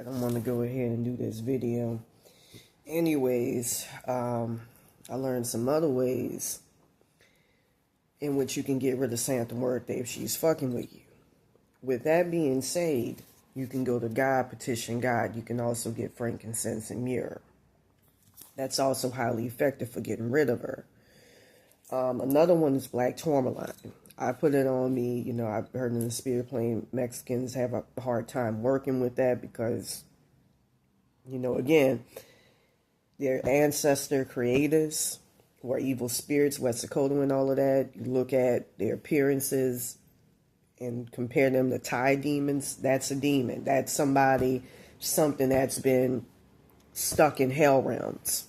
I don't want to go ahead and do this video. Anyways, I learned some other ways in which you can get rid of Santa Muerte if she's fucking with you. With that being said, you can go to God, petition God. You can also get frankincense and myrrh. That's also highly effective for getting rid of her. Another one is black tourmaline. I put it on me. You know, I've heard in the spirit plane Mexicans have a hard time working with that because, you know, again, their ancestor creators who are evil spirits, Wet'suwet'en and all of that. You look at their appearances and compare them to Thai demons. That's a demon. That's something that's been stuck in hell realms.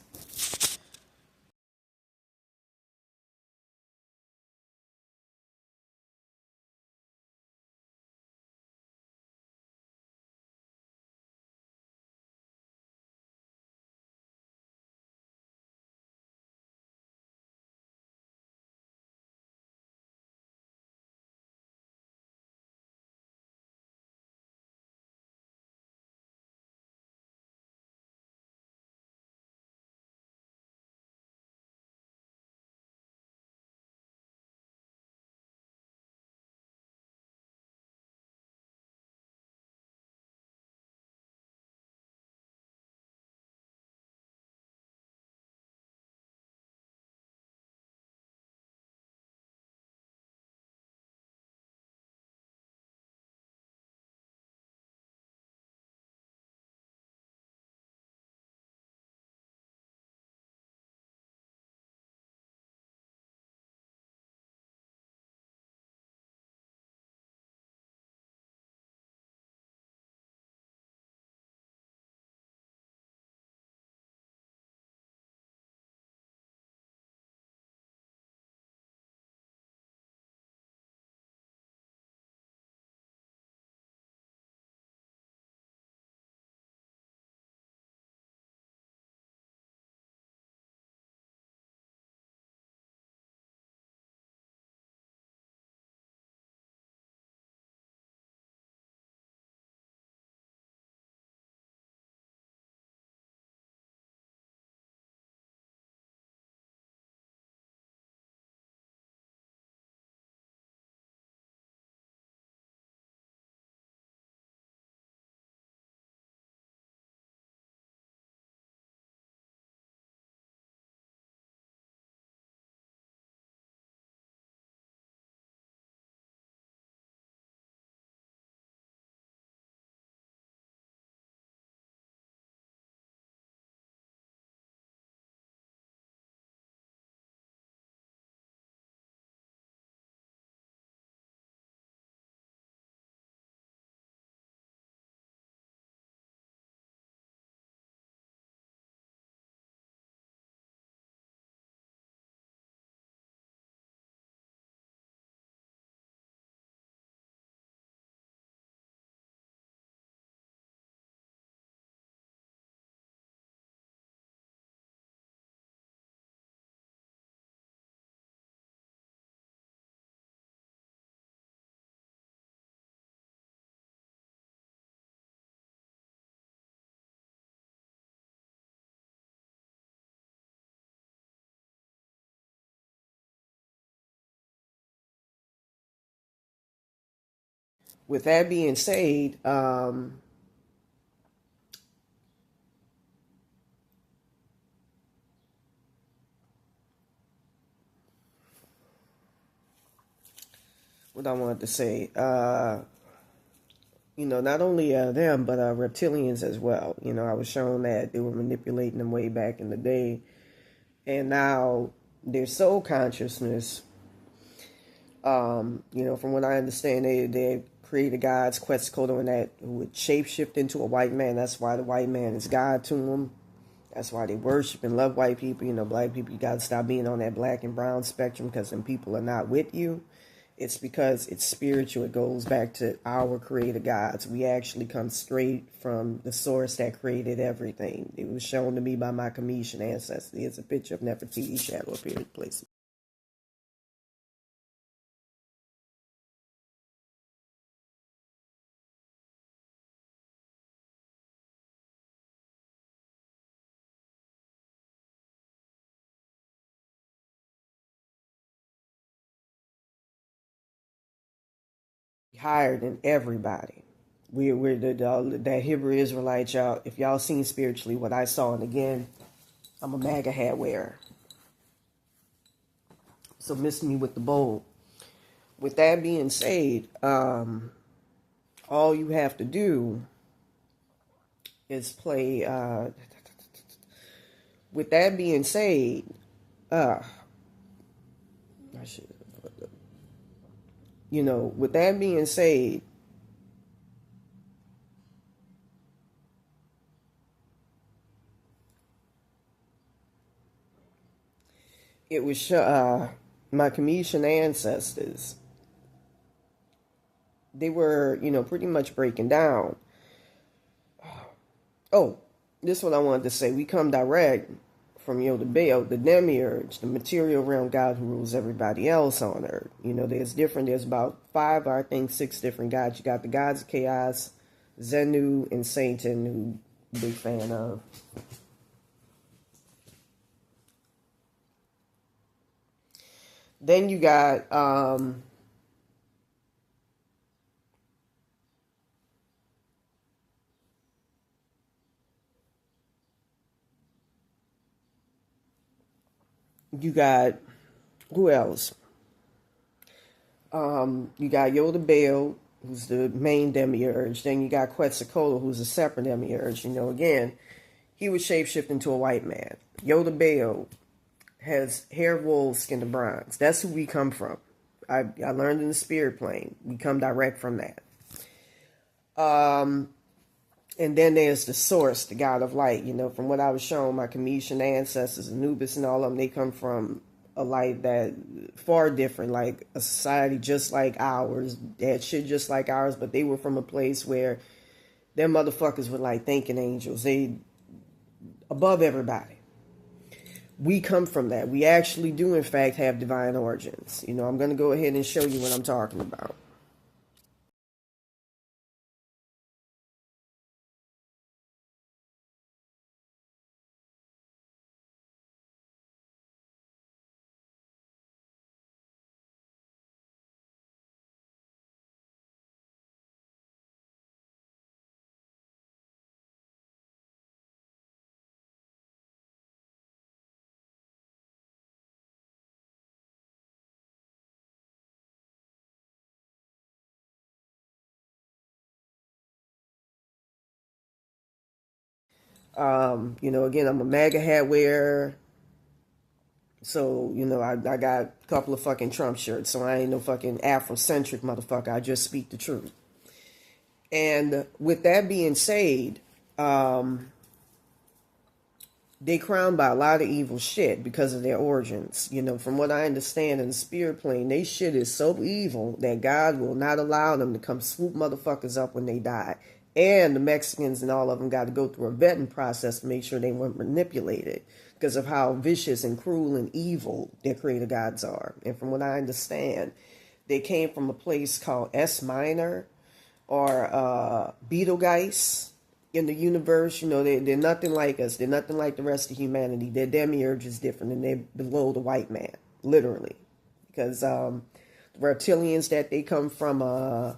With that being said, what I wanted to say, you know, not only them, but reptilians as well. You know, I was shown that they were manipulating them way back in the day. And now their soul consciousness, you know, from what I understand, they created God's Quetzalcoatl and that who would shapeshift into a white man. That's why the white man is God to them. That's why they worship and love white people. You know, black people, you got to stop being on that black and brown spectrum because them people are not with you. It's because it's spiritual. It goes back to our creator gods. We actually come straight from the source that created everything. It was shown to me by my Cometian ancestors. Here's a picture of Nefertiti's shadow appeared place. higher than everybody. We're that Hebrew Israelite, y'all. If y'all seen spiritually what I saw, and again, I'm a MAGA hat wearer, so miss me with the bold. With that being said, all you have to do is play. With that being said, I should, with that being said, it was my Commission ancestors. They were, pretty much breaking down. Oh, this is what I wanted to say. We come direct from the Baal, the demiurge, the material realm God who rules everybody else on earth. There's about 5 or I think 6 different gods. You got the gods of chaos, Zenu, and Satan, who I'm a big fan of. Then you got who else? You got Yoda Baal, who's the main demiurge. Then you got Quetzalcoatl, who's a separate demiurge. Again, he was shapeshift into a white man. Yoda Baal has hair of wool, skin of bronze. That's who we come from. I learned in the spirit plane. We come direct from that. And then there's the source, the God of light. From what I was shown, my Commission ancestors, Anubis and all of them, they come from a light that far different, like a society just like ours. They had shit just like ours, but they were from a place where them motherfuckers were like thinking angels. They above everybody. We come from that. We actually do, in fact, have divine origins. I'm going to go ahead and show you what I'm talking about. Again, I'm a MAGA hat wearer. So, I got a couple of fucking Trump shirts. So I ain't no fucking Afrocentric motherfucker. I just speak the truth. And with that being said, they crowned by a lot of evil shit because of their origins. From what I understand in the spirit plane, they shit is so evil that God will not allow them to come swoop motherfuckers up when they die. And the Mexicans and all of them got to go through a vetting process to make sure they weren't manipulated because of how vicious and cruel and evil their creator gods are. And from what I understand, they came from a place called S Minor or Betelgeuse in the universe. They're nothing like us. They're nothing like the rest of humanity. Their demiurge is different, and they're below the white man, literally. Because the reptilians that they come from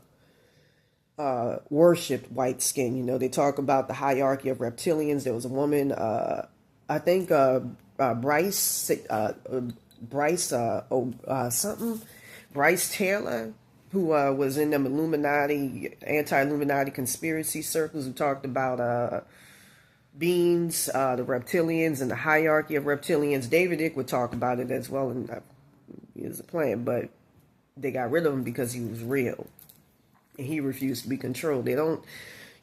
worshipped white skin. They talk about the hierarchy of reptilians. There was a woman, I think Bryce Taylor, who was in them Illuminati, anti-Illuminati conspiracy circles, who talked about beings, the reptilians, and the hierarchy of reptilians. David Icke would talk about it as well, and he was a plan, but they got rid of him because he was real. And he refused to be controlled. They don't,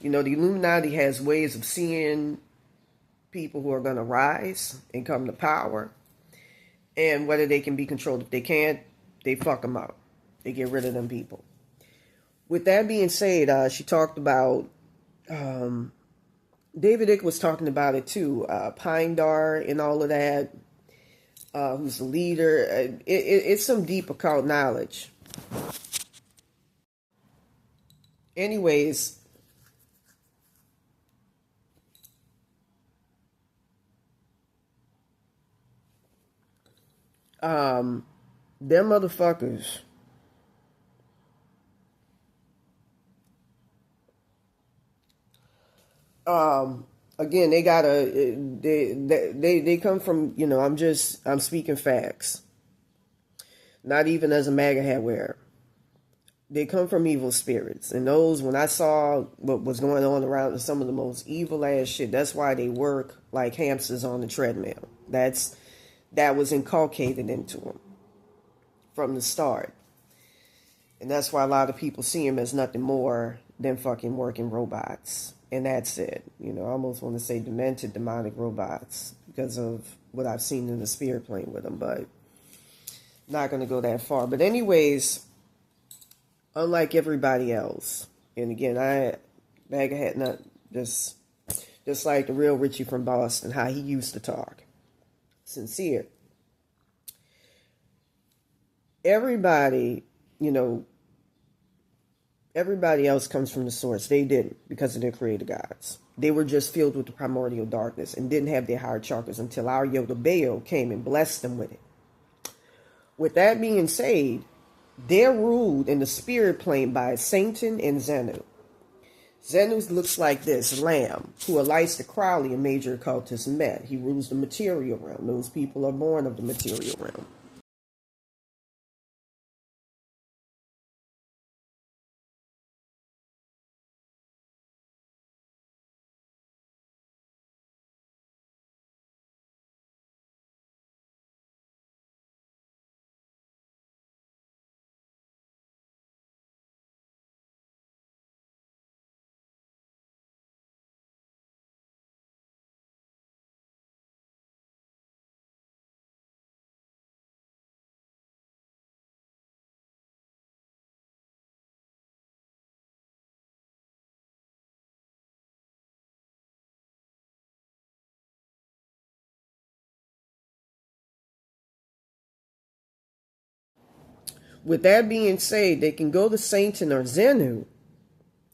the Illuminati has ways of seeing people who are going to rise and come to power, and whether they can be controlled. If they can't, they fuck them up. They get rid of them people. With that being said, she talked about, David Icke was talking about it too, Pine Dar and all of that, who's the leader. It's some deep occult knowledge. Anyways, them motherfuckers Again, they gotta, they come from, I'm speaking facts. Not even as a MAGA hat wearer. They come from evil spirits. And those, when I saw what was going on around some of the most evil ass shit, that's why they work like hamsters on the treadmill. That was inculcated into them from the start. And that's why a lot of people see them as nothing more than fucking working robots. And that's it. I almost want to say demented, demonic robots because of what I've seen in the spirit plane with them. But not going to go that far. But anyways, unlike everybody else, and again, MAGA had not just like the real Richie from Boston, how he used to talk. Sincere. Everybody, everybody else comes from the source. They didn't, because of their creator gods. They were just filled with the primordial darkness and didn't have their higher chakras until our Yoda Baal came and blessed them with it. With that being said, they're ruled in the spirit plane by Satan and Zenu. Zenu looks like this lamb who Aleister Crowley, a major occultist, met. He rules the material realm. Those people are born of the material realm. With that being said, they can go to Satan or Zenu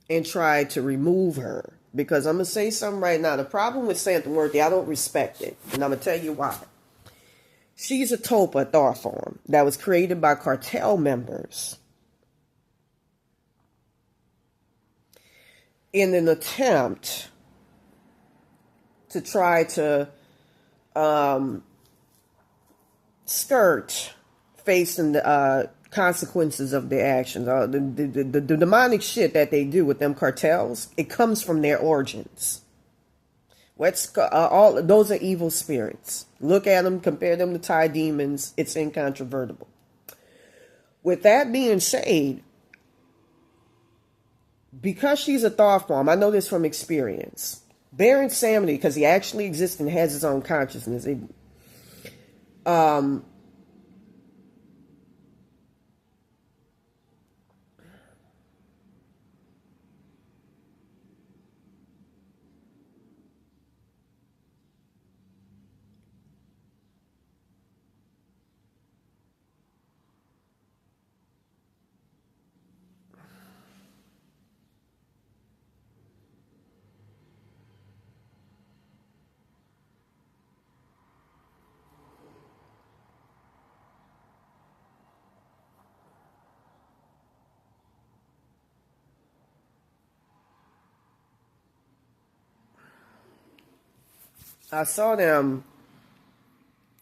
and try to remove her. Because I'm going to say something right now. The problem with Santa Muerte, I don't respect it. And I'm going to tell you why. She's a Topa thought form that was created by cartel members in an attempt to try to skirt facing the consequences of their actions. The demonic shit that they do with them cartels, it comes from their origins. All those are evil spirits. Look at them, compare them to Thai demons. It's incontrovertible. With that being said, because she's a thought form, I know this from experience. Baron Samedi, because he actually exists and has his own consciousness, I saw them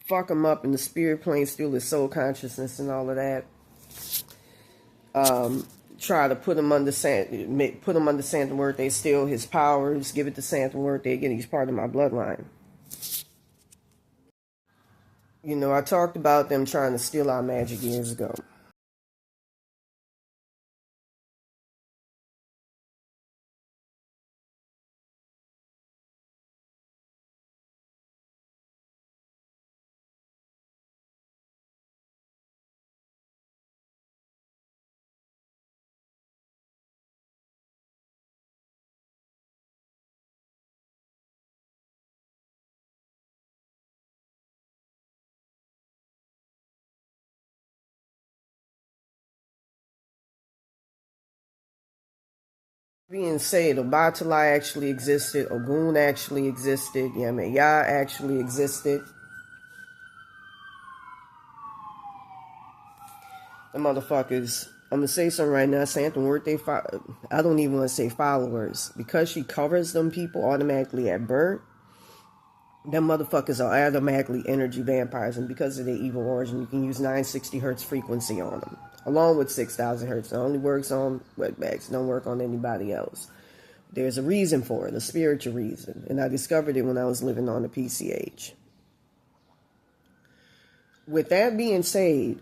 fuck him up in the spirit plane, steal his soul consciousness and all of that. Try to put him under Santa Muerte, steal his powers, give it to Santa Muerte. Again, he's part of my bloodline. I talked about them trying to steal our magic years ago. Being said, Obatala actually existed, Ogun actually existed, Yamaya actually existed. The motherfuckers I'm going to say something right now. Santa Muerte, I don't even want to say followers. Because she covers them people automatically at birth, them motherfuckers are automatically energy vampires. And because of their evil origin, you can use 960 hertz frequency on them. Along with 6,000 hertz. It only works on wetbacks. It don't work on anybody else. There's a reason for it, a spiritual reason. And I discovered it when I was living on the PCH. With that being said,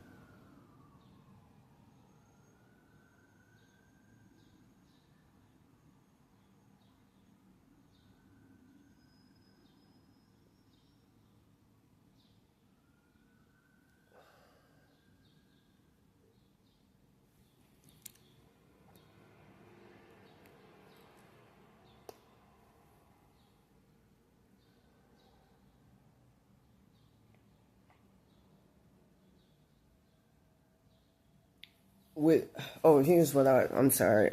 here's what I'm sorry.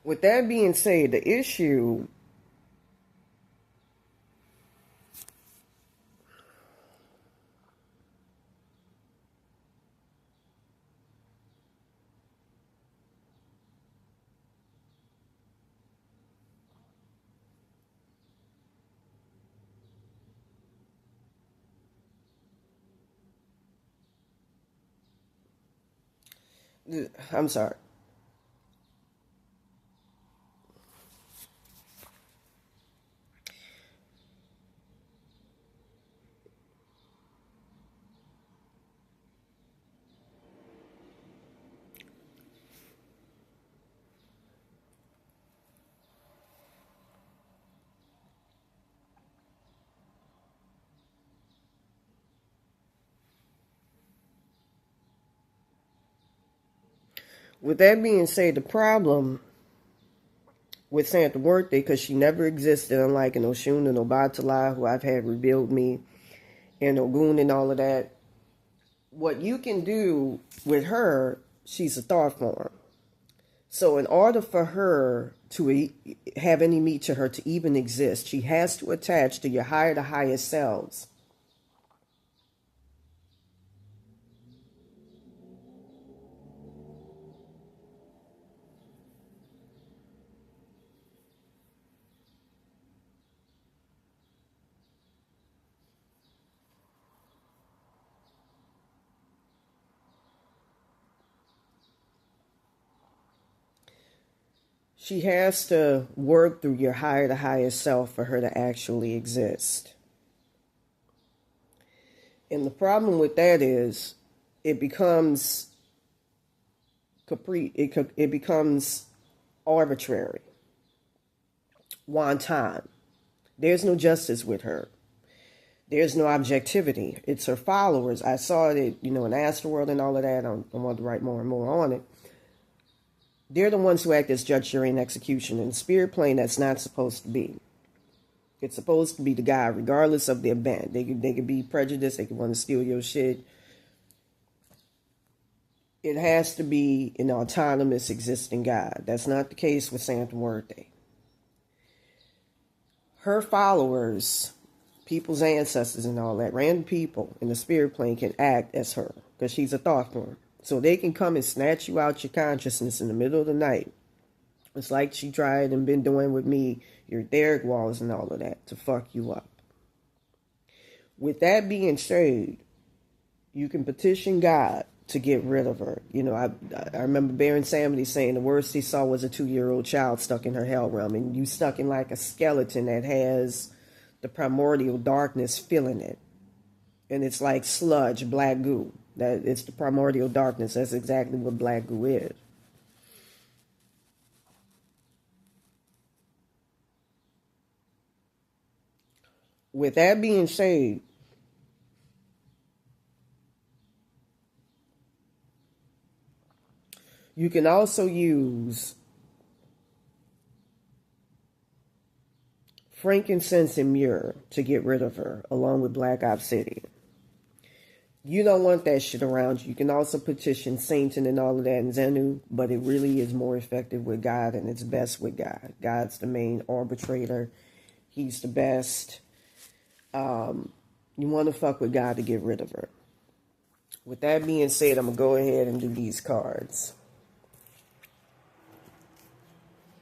With that being said, the issue I'm sorry. With that being said, the problem with Santa Muerte, because she never existed, unlike an Oshun and Obatala, who I've had rebuild me, and Ogun and all of that. What you can do with her, she's a thought form. So in order for her to have any meat to her to even exist, she has to attach to your higher to highest selves. She has to work through your higher to highest self for her to actually exist. And the problem with that is it becomes it becomes arbitrary. Wanton. There's no justice with her. There's no objectivity. It's her followers. I saw it, in Astroworld and all of that. I want to write more and more on it. They're the ones who act as judge, jury, and execution. In the spirit plane, that's not supposed to be. It's supposed to be the guy, regardless of their bent. They could be prejudiced. They could want to steal your shit. It has to be an autonomous existing God. That's not the case with Santa Muerte. Her followers, people's ancestors and all that, random people in the spirit plane can act as her because she's a thought form. So they can come and snatch you out your consciousness in the middle of the night. It's like she tried and been doing with me, your etheric walls and all of that, to fuck you up. With that being said, you can petition God to get rid of her. I remember Baron Samedi saying the worst he saw was a 2-year-old child stuck in her hell realm, and you stuck in like a skeleton that has the primordial darkness filling it. And it's like sludge, black goo. That it's the primordial darkness. That's exactly what black goo is. with that being said, you can also use frankincense and myrrh to get rid of her, along with black obsidian. You don't want that shit around you. You can also petition Satan and all of that in Zenu, but it really is more effective with God, and it's best with God. God's the main arbitrator. He's the best. You want to fuck with God to get rid of her. With that being said, I'm going to go ahead and do these cards.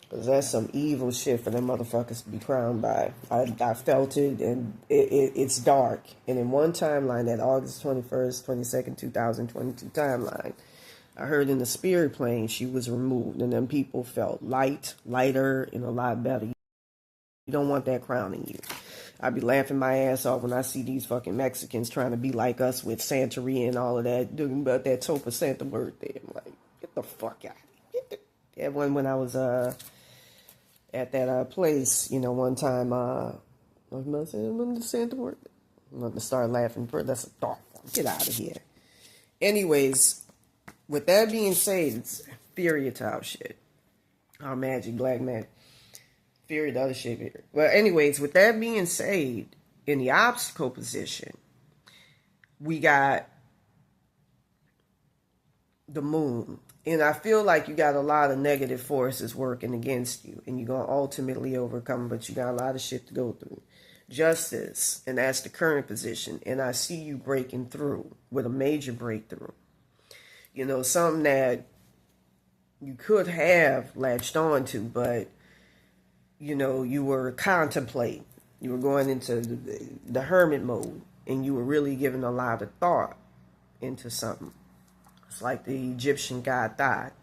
Because that's some evil shit for them motherfuckers to be crowned by. I felt it, and it's dark. And in one timeline, that August 21st, 22nd, 2022 timeline, I heard in the spirit plane she was removed. And then people felt lighter, and a lot better. You don't want that crowning you. I be laughing my ass off when I see these fucking Mexicans trying to be like us with Santeria and all of that, doing about that Topa Santa word there. I'm like, get the fuck out of here. That one when I was at that place, one time, what am I saying? When the Santa word? I'm going to start laughing. That's a thought. Get out of here. Anyways, with that being said, it's Fury type shit. Our magic, black man. Fury, the other shit here. Well, anyways, with that being said, in the obstacle position, we got the moon. And I feel like you got a lot of negative forces working against you. And you're going to ultimately overcome, but you got a lot of shit to go through. Justice, and that's the current position. And I see you breaking through with a major breakthrough. Something that you could have latched on to, but you were contemplating. You were going into the hermit mode, and you were really giving a lot of thought into something. It's like the Egyptian god Thoth.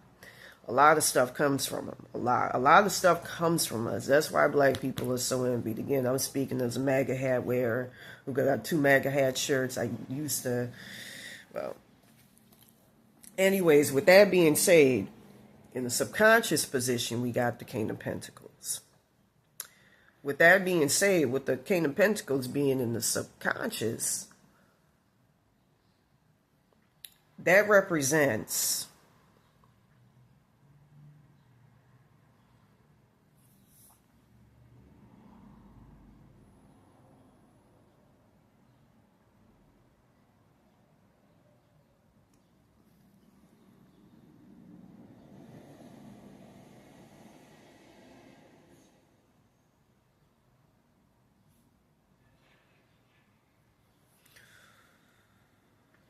A lot of stuff comes from him. A lot of stuff comes from us. That's why black people are so envied. Again, I'm speaking as a MAGA hat wearer who got 2 MAGA hat shirts. I used to, well. Anyways, with that being said, in the subconscious position, we got the King of Pentacles. With that being said, with the King of Pentacles being in the subconscious, that represents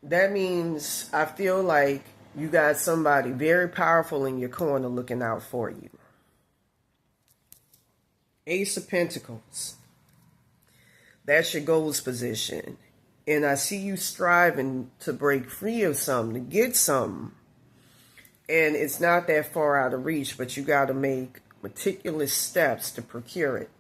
that means I feel like you got somebody very powerful in your corner looking out for you. Ace of Pentacles. That's your goals position. And I see you striving to break free of something, to get something. And it's not that far out of reach, but you got to make meticulous steps to procure it.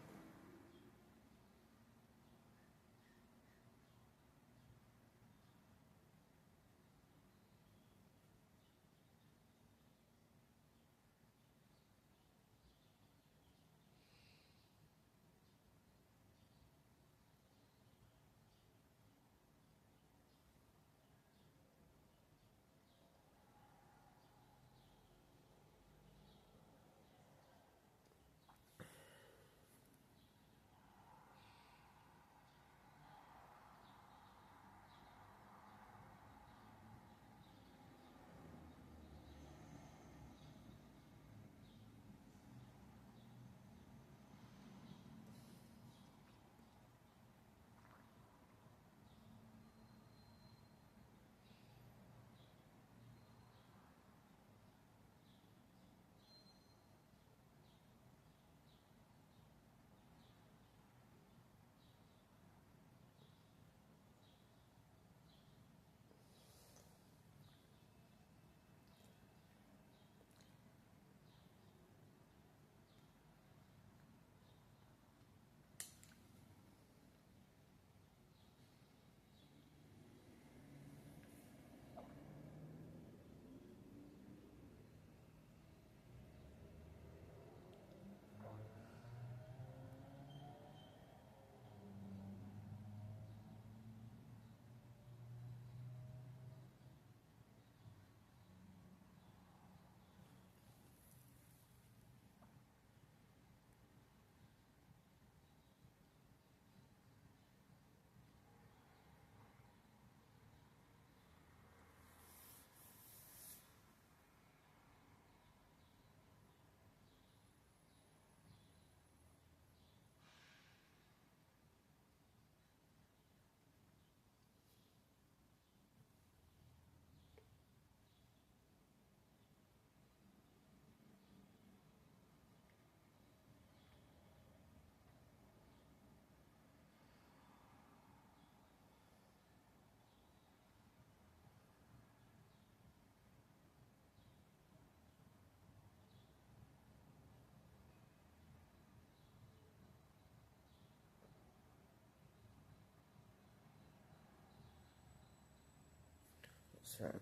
Okay.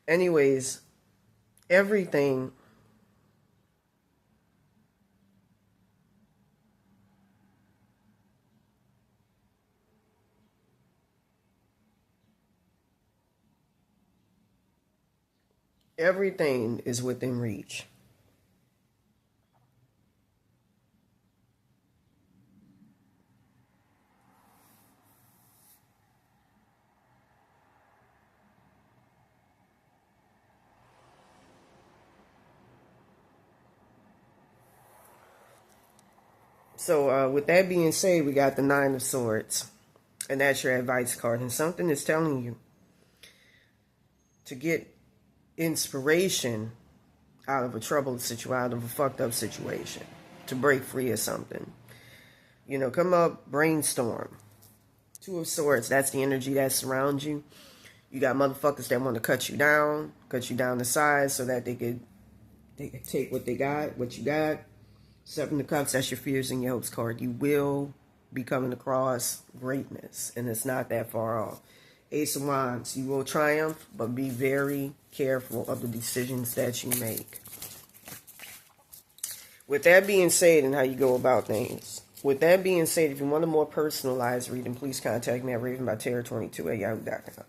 Anyways, everything everything is within reach. So with that being said, we got the Nine of Swords. And that's your advice card. And something is telling you to get inspiration out of a troubled situation, out of a fucked up situation. To break free of something. You know, come up, brainstorm. Two of Swords, that's the energy that surrounds you. You got motherfuckers that want to cut you down to size so that they could take what they got, what you got. Seven of Cups, that's your fears and your hopes card. You will be coming across greatness, and it's not that far off. Ace of Wands, you will triumph, but be very careful of the decisions that you make. With that being said, and how you go about things. With that being said, if you want a more personalized reading, please contact me at ravenbyterror22@yahoo.com.